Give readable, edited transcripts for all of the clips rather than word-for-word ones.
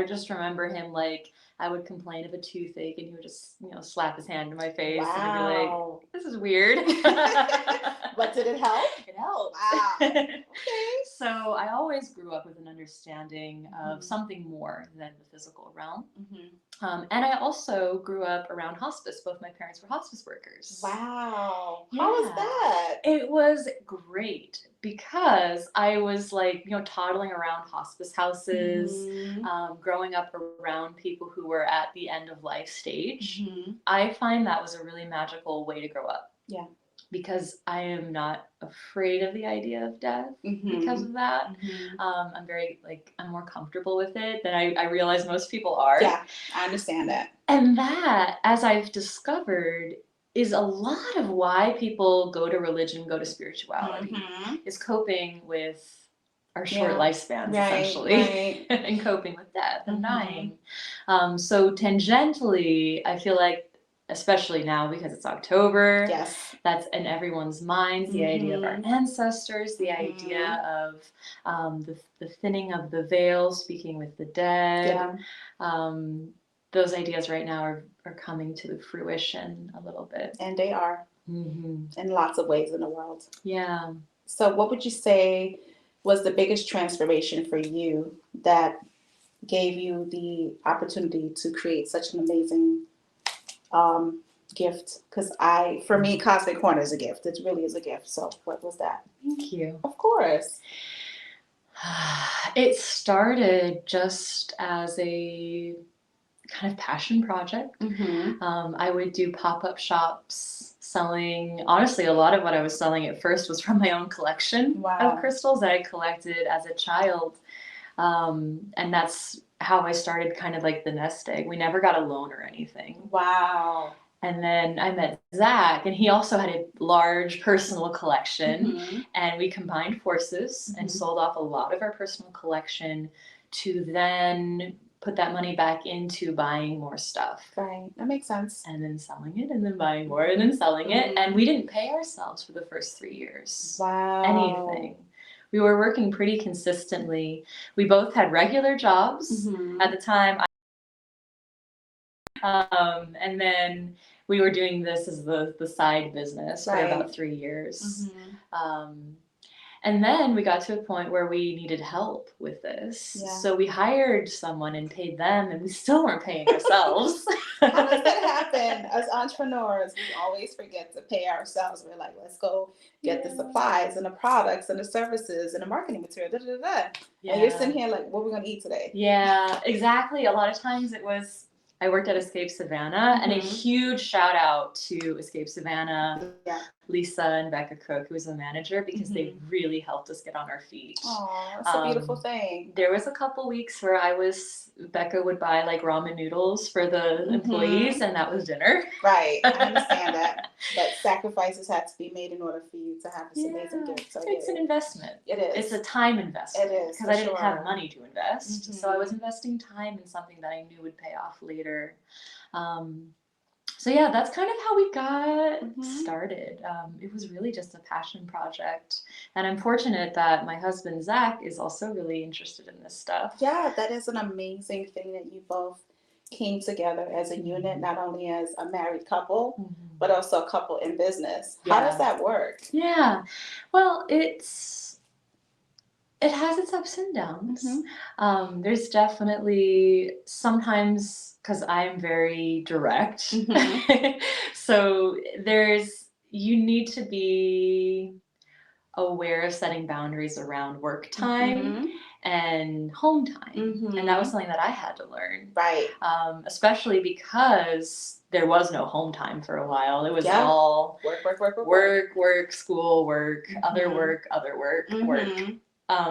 just remember him, like, I would complain of a toothache and he would just, slap his hand in my face and I'd be like, Wow. this is weird. But did it help? It helps. Wow. Okay. So I always grew up with an understanding of something more than the physical realm. And I also grew up around hospice. Both my parents were hospice workers. Wow. Yeah. How was that? It was great because I was like, toddling around hospice houses, growing up around people who were at the end of life stage. I find that was a really magical way to grow up. Yeah. Because I am not afraid of the idea of death because of that. I'm very, I'm more comfortable with it than I realize most people are. Yeah, I understand that. And that, as I've discovered, is a lot of why people go to religion, go to spirituality, is coping with our short lifespans, essentially, and coping with death and dying. So tangentially, I feel like, especially now because it's October, that's in everyone's minds, the idea of our ancestors, the idea of the thinning of the veil, speaking with the dead. Those ideas right now are coming to fruition a little bit. And they are in lots of ways in the world. Yeah. So what would you say was the biggest transformation for you that gave you the opportunity to create such an amazing gift? Because for me, Cosmic Corner is a gift. It really is a gift. So what was that? Thank you. Of course. It started just as a kind of passion project. I would do pop-up shops selling, honestly, a lot of what I was selling at first was from my own collection of crystals that I collected as a child. And that's how I started kind of like the nest egg. We never got a loan or anything. Wow. And then I met Zach, and he also had a large personal collection, and we combined forces and sold off a lot of our personal collection to then put that money back into buying more stuff. Right, that makes sense. And then selling it, and then buying more, and then selling it. And we didn't pay ourselves for the first 3 years. Wow. Anything. We were working pretty consistently. We both had regular jobs at the time. And then we were doing this as the side business for about 3 years. And then we got to a point where we needed help with this. So we hired someone and paid them, and we still weren't paying ourselves. How does that happen? As entrepreneurs, we always forget to pay ourselves. We're like, let's go get the supplies and the products and the services and the marketing material. Da, da, da, da. And you're sitting here like, what are we going to eat today? Yeah, exactly. A lot of times it was, I worked at Escape Savannah, and a huge shout out to Escape Savannah, Lisa and Becca Cook, who was the manager, because they really helped us get on our feet. Oh, that's a beautiful thing. There was a couple weeks where Becca would buy like ramen noodles for the employees, and that was dinner. Right, I understand that. That sacrifices had to be made in order for you to have this amazing gift. So it's an investment. It is. It's a time investment. It is. Because I didn't have money to invest. So I was investing time in something that I knew would pay off later. So yeah, that's kind of how we got started. It was really just a passion project. And I'm fortunate that my husband, Zach, is also really interested in this stuff. Yeah, that is an amazing thing that you both came together as a unit, not only as a married couple, but also a couple in business. How does that work? Yeah, well, it has its ups and downs. There's definitely sometimes, because I'm very direct, so you need to be aware of setting boundaries around work time and home time. And that was something that I had to learn. Right. Especially because there was no home time for a while. It was all work, school, work, other work, work.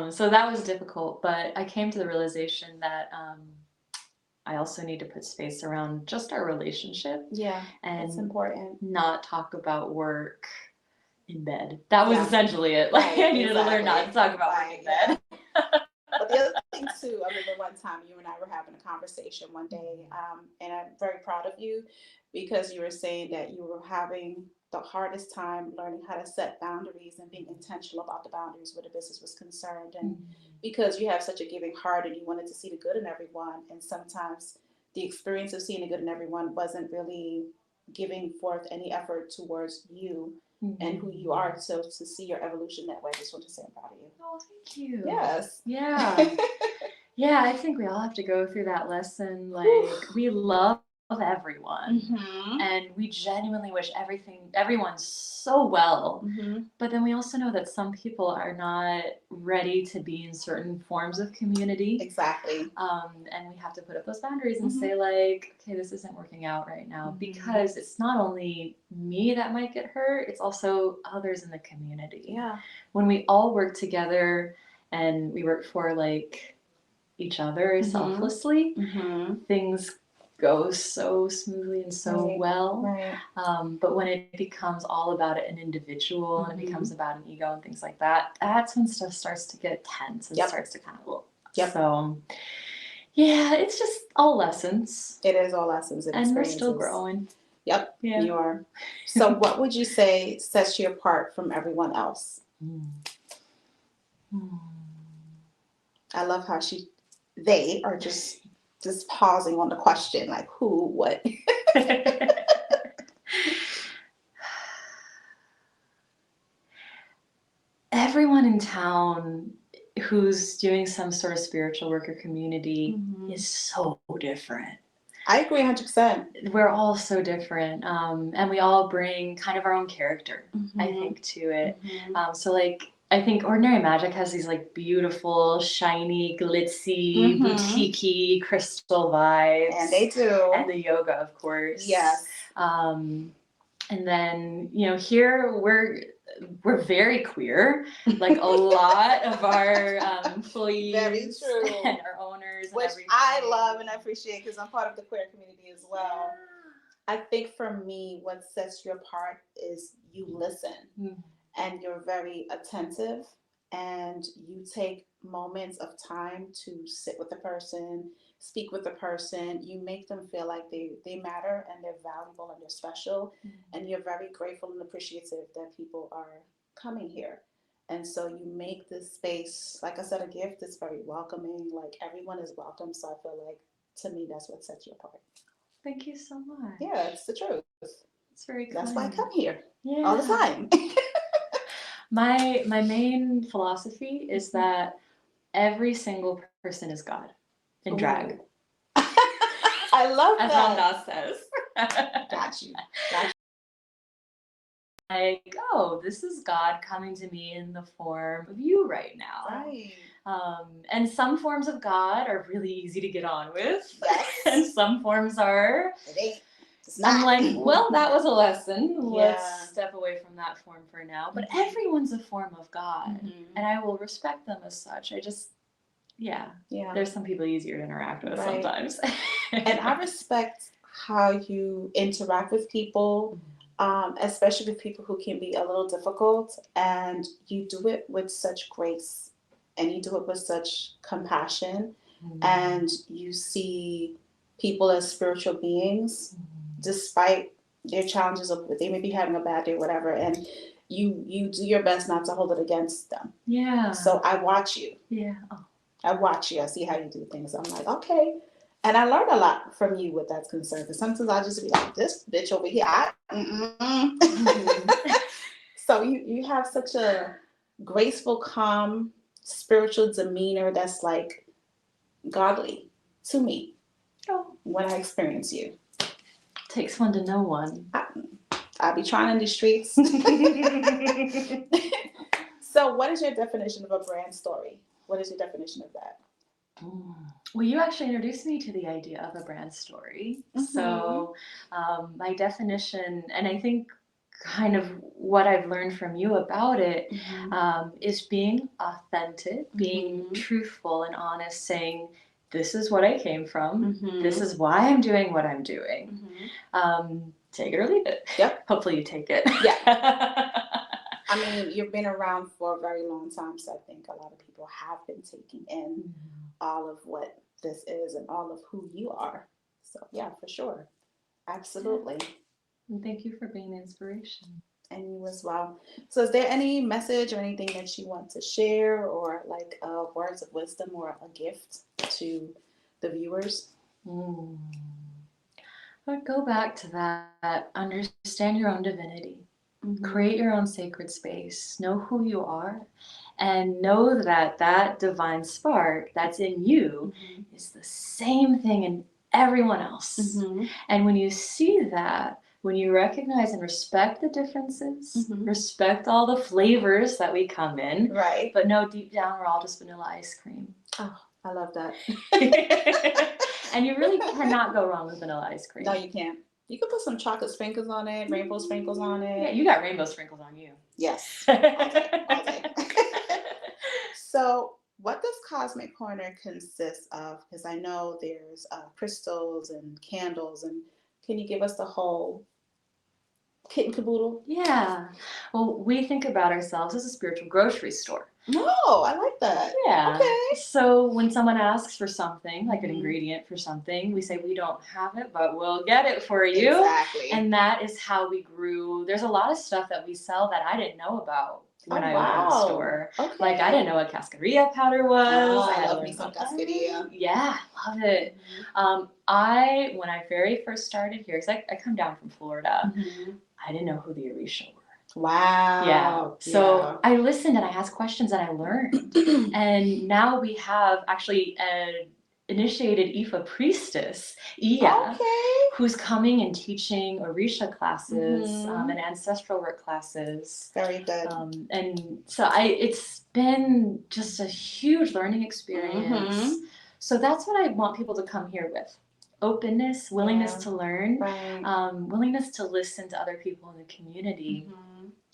So that was difficult, but I came to the realization that I also need to put space around just our relationship. Yeah, and that's important. Not talk about work in bed. That was essentially it. Like I needed to learn not to talk about work in bed. But the other thing too, I remember one time you and I were having a conversation one day, and I'm very proud of you because you were saying that you were having the hardest time learning how to set boundaries and being intentional about the boundaries where the business was concerned. And because you have such a giving heart and you wanted to see the good in everyone. And sometimes the experience of seeing the good in everyone wasn't really giving forth any effort towards you and who you are. So to see your evolution that way, I just want to say I'm proud of you. Oh, thank you. Yes. Yeah. Yeah, I think we all have to go through that lesson. Like, we love everyone, and we genuinely wish everyone's so well. But then we also know that some people are not ready to be in certain forms of community. Exactly. And we have to put up those boundaries and say, like, okay, this isn't working out right now, because it's not only me that might get hurt, it's also others in the community. Yeah. When we all work together and we work for, like, each other selflessly, things go so smoothly and so well. Right. But when it becomes all about an individual and it becomes about an ego and things like that, that's when stuff starts to get tense and starts to kind of look. So, yeah, it's just all lessons. It is all lessons and we're still growing. Yep, you are. So what would you say sets you apart from everyone else? I love how they are just pausing on the question, like who, what. Everyone in town who's doing some sort of spiritual work or community is so different. I agree 100%. We're all so different, and we all bring kind of our own character, I think, to it. So, like, I think Ordinary Magic has these, like, beautiful, shiny, glitzy, boutique-y crystal vibes. And they do. And the yoga, of course. Yes. And then, here we're very queer, like a lot of our employees very true. And our owners, which and I love and appreciate because I'm part of the queer community as well. I think for me, what sets you apart is you listen and you're very attentive and you take moments of time to sit with the person, speak with the person. You make them feel like they matter and they're valuable and they're special. And you're very grateful and appreciative that people are coming here. And so you make this space, like I said, a gift. It's very welcoming. Like everyone is welcome. So I feel like, to me, that's what sets you apart. Thank you so much. Yeah, it's the truth. It's very kind. That's why I come here all the time. My main philosophy is that every single person is God in drag. I love that. As Ram Dass says. Got you. Like, oh, this is God coming to me in the form of you right now. Right. And some forms of God are really easy to get on with. Yes. And some forms are. It ain't. It's not. I'm like, well, that was a lesson. Let's step away from that form for now. But everyone's a form of God. And I will respect them as such. I just, there's some people easier to interact with sometimes. And I respect how you interact with people. Especially with people who can be a little difficult, and you do it with such grace and you do it with such compassion, and you see people as spiritual beings despite their challenges of they may be having a bad day or whatever, and you do your best not to hold it against them. So I watch you. I watch you. I see how you do things. I'm like, okay. And I learned a lot from you with that's concerned. Because sometimes I'll just be like, this bitch over here. So you have such a graceful, calm, spiritual demeanor that's like godly to me when I experience you. Takes one to know one. I'll be trying in the streets. So what is your definition of a brand story? What is your definition of that? Well, you actually introduced me to the idea of a brand story. So my definition, and I think kind of what I've learned from you about it, is being authentic, being truthful and honest, saying, this is what I came from. This is why I'm doing what I'm doing. Take it or leave it. Yep. Hopefully you take it. Yeah. I mean, you've been around for a very long time, so I think a lot of people have been taking in all of what this is and all of who you are. So, yeah, for sure. Absolutely. And thank you for being an inspiration. And you as well. So is there any message or anything that you want to share, or like words of wisdom or a gift to the viewers? Mm. But go back to that. Understand your own divinity. Create your own sacred space. Know who you are. And know that that divine spark that's in you is the same thing in everyone else. And when you see that, when you recognize and respect the differences, respect all the flavors that we come in, Right. but know deep down we're all just vanilla ice cream. Oh, I love that. And you really cannot go wrong with vanilla ice cream. No, you can't. You could put some chocolate sprinkles on it, rainbow sprinkles on it. Yeah, you got rainbow sprinkles on you. Yes. All day. All day. So what does Cosmic Corner consist of? Because I know there's crystals and candles, and can you give us the whole kit and caboodle? Yeah. Well, we think about ourselves as a spiritual grocery store. No, I like that. Yeah. Okay. So when someone asks for something, like an ingredient for something, we say we don't have it, but we'll get it for you. Exactly. And that is how we grew. There's a lot of stuff that we sell that I didn't know about when I opened the store. Okay. Like I didn't know what cascarilla powder was. Oh, I had love me some cascarilla. Yeah, love it. When I very first started here, because I come down from Florida, I didn't know who the Orisha were. Wow. Yeah. So I listened and I asked questions and I learned. And now we have actually an initiated Ifa priestess, Iya, who's coming and teaching Orisha classes and ancestral work classes. Very good. And so it's been just a huge learning experience. So that's what I want people to come here with. Openness, willingness to learn, willingness to listen to other people in the community.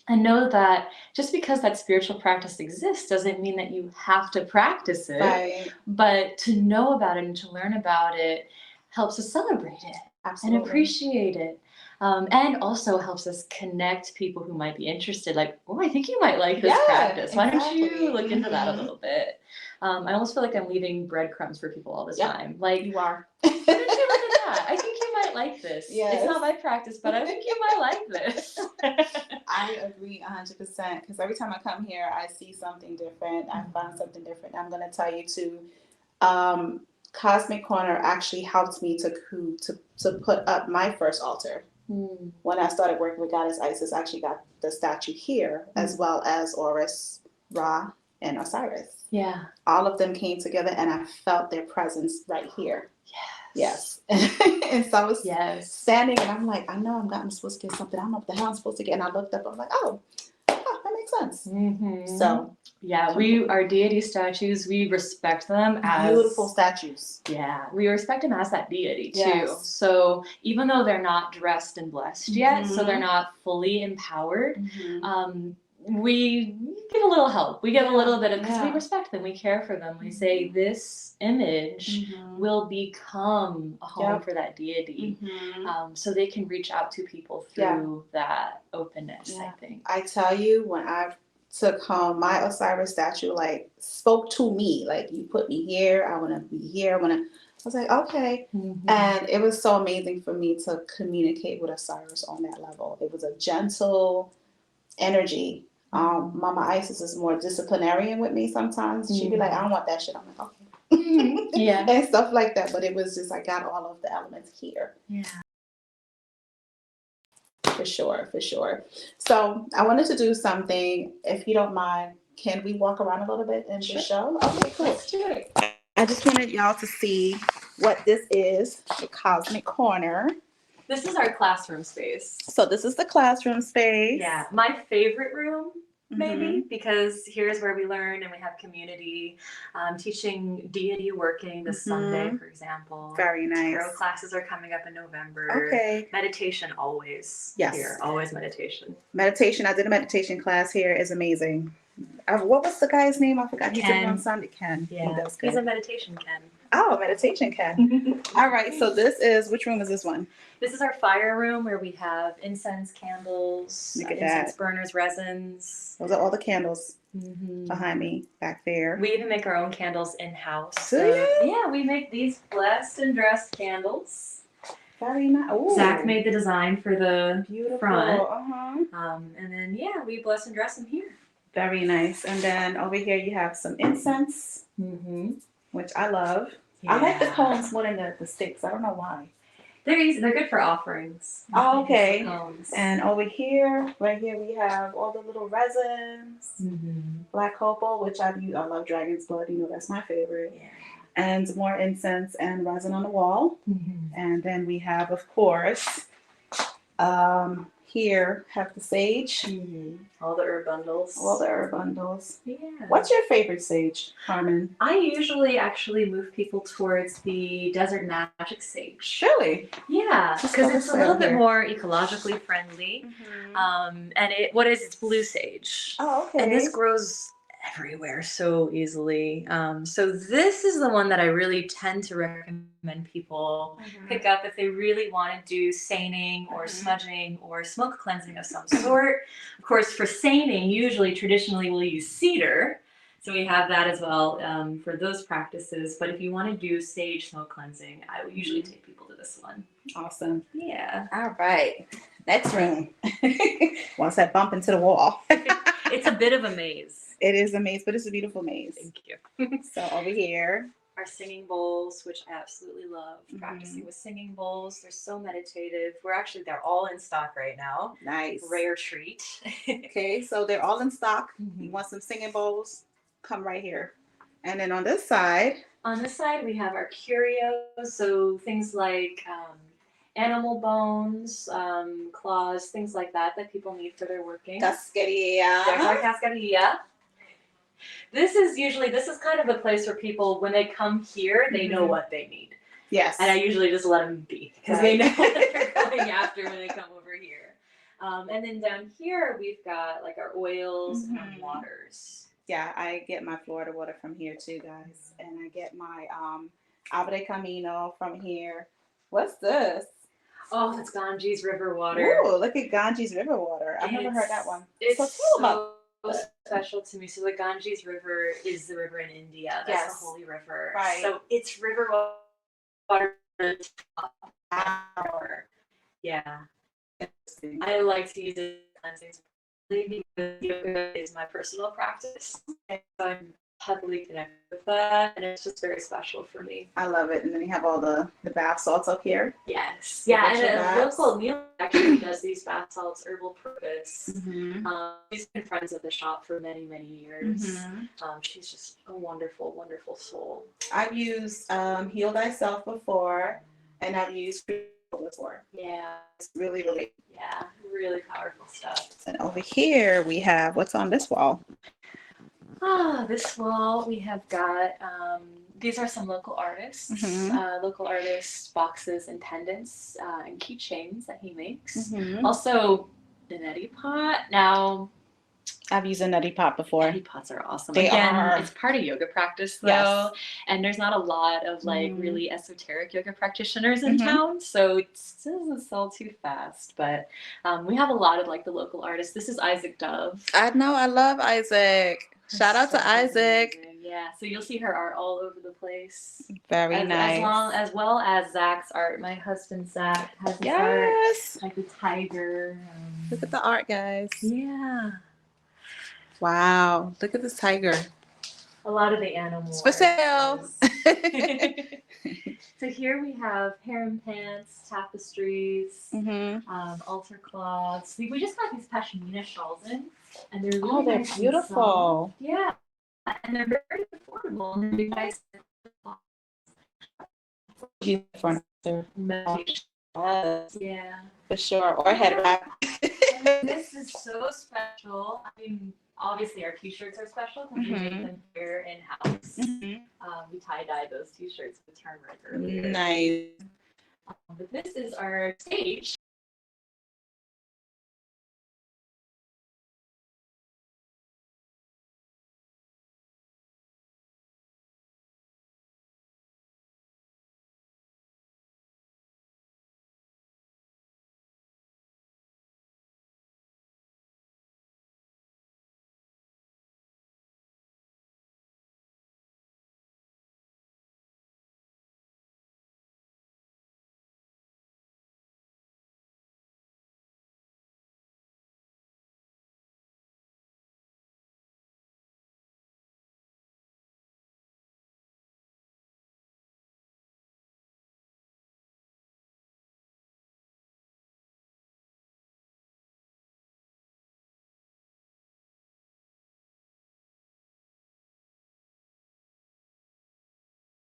And know that just because that spiritual practice exists doesn't mean that you have to practice it. But to know about it and to learn about it helps us celebrate it and appreciate it. And also helps us connect people who might be interested. Like, oh, I think you might like this practice. Why don't you look into that a little bit? I almost feel like I'm leaving breadcrumbs for people all the time. Like, you are. Why don't you look at that? I think you might like this. Yes. It's not my practice, but I think you might like this. I agree 100%, because every time I come here, I see something different. I find something different. I'm going to tell you too, Cosmic Corner actually helped me to put up my first altar. When I started working with Goddess Isis, I actually got the statue here, as well as Horus, Ra, and Osiris. Yeah. All of them came together and I felt their presence right here. Yes. And so I was standing and I'm like, I know I'm supposed to get something. I don't know what the hell I'm supposed to get. And I looked up, I'm like, oh, that makes sense. So yeah, our deity statues, we respect them as beautiful statues. Yeah, we respect them as that deity too. So even though they're not dressed and blessed yet, so they're not fully empowered, we give a little help. We give a little bit of, because we respect them, we care for them. We say this image will become a home for that deity, so they can reach out to people through that openness. I think. I tell you, when I took home my Osiris statue, like spoke to me, like you put me here. I want to be here. I was like, okay. And it was so amazing for me to communicate with Osiris on that level. It was a gentle energy. Mama Isis is more disciplinarian with me sometimes. She'd be like, I don't want that shit. I'm like, okay. And stuff like that. But it was just, I got all of the elements here. Yeah. For sure. So I wanted to do something, if you don't mind. Can we walk around a little bit in the show? Okay, cool. Let's do it. I just wanted y'all to see what this is, the Cosmic Corner. This is our classroom space. So this is the classroom space. Yeah, my favorite room, maybe, because here's where we learn and we have community. Teaching deity working this Sunday, for example. Very nice. Tarot classes are coming up in November. Okay. Meditation always. Yes. Here, always meditation. Meditation. I did a meditation class here. Is amazing. What was the guy's name? I forgot. He's on Sunday. Ken. Yeah. He's a meditation Ken. Oh, meditation Ken. All right. So this is, which room is this one? This is our fire room where we have incense, candles, incense burners, resins. Those are all the candles behind me back there. We even make our own candles in-house. Do you? Yeah, we make these blessed and dressed candles. Very nice. Zach made the design for the front. And then, we bless and dress them here. Very nice. And then over here you have some incense, which I love. Yeah. I like the cones more than the sticks. I don't know why. They're easy. They're good for offerings. Oh, okay. And over here, right here, we have all the little resins. Black copal, which I love dragon's blood. You know, that's my favorite. Yeah. And more incense and resin on the wall. And then we have, of course, here have the sage. All the herb bundles. Yeah. What's your favorite sage, Carmen? I usually actually move people towards the desert magic sage. Really? Yeah, because it's a little bit more ecologically friendly. And it's blue sage. Oh, okay. And this grows everywhere so easily. So this is the one that I really tend to recommend people pick up if they really want to do seining or smudging or smoke cleansing of some sort. Of course, for seining, traditionally we'll use cedar. So we have that as well for those practices. But if you want to do sage smoke cleansing, I would usually take people to this one. Awesome. Yeah. All right. Next room. Once I bump into the wall. It's a bit of a maze. It is a maze, but it's a beautiful maze. Thank you. So over here, our singing bowls, which I absolutely love. Practicing with singing bowls. They're so meditative. They're all in stock right now. Nice. Rare treat. Okay, so they're all in stock. You want some singing bowls? Come right here. And then on this side. We have our curios. So things like animal bones, claws, things like that people need for their working. Cascadia. There's our cascadia. This is kind of the place where people, when they come here, they know what they need. Yes. And I usually just let them be because they know what they're going after when they come over here. And then down here, we've got like our oils and our waters. Yeah, I get my Florida water from here too, guys. And I get my Agua de Camino from here. What's this? Oh, that's Ganges River water. Ooh, look at Ganges River water. I've never heard that one. It's so special to me. So the Ganges River is the river in India. That's the holy river. Right. So it's river water. Yeah. I like to use it as cleansing because yoga is my personal practice. And so I'm heavily connected with that, and it's just very special for me. I love it. And then you have all the bath salts up here. Yes. Yeah, and local Neil actually does these bath salts herbal purpose. She's been friends of the shop for many, many years. She's just a wonderful, wonderful soul. I've used Heal Thyself before, and I've used before. Yeah. It's really, really. Yeah, really powerful stuff. And over here we have, what's on this wall? This wall we have got, these are some local artists, boxes and pendants and keychains that he makes. Also, the neti pot. Now, I've used a neti pot before. Neti pots are awesome. It's part of yoga practice though, and there's not a lot of really esoteric yoga practitioners in town, so it doesn't sell too fast. But we have a lot of like the local artists. This is Isaac Dove. I know, I love Isaac. Shout out to Isaac. Amazing. Yeah, so you'll see her art all over the place. Very nice. As well as Zach's art. My husband Zach has his art, like the tiger. Look at the art, guys. Yeah. Wow, look at this tiger. A lot of the animals. For sale. So here we have harem pants, tapestries, altar cloths. We just got these pashmina shawls in, and they're really they're beautiful. Yeah, and they're very affordable. And you guys, yeah, for sure, or head wrap. This is so special. I mean, obviously our t-shirts are special because we make them here in-house. We tie-dye those t-shirts with turmeric earlier. Nice. But this is our stage.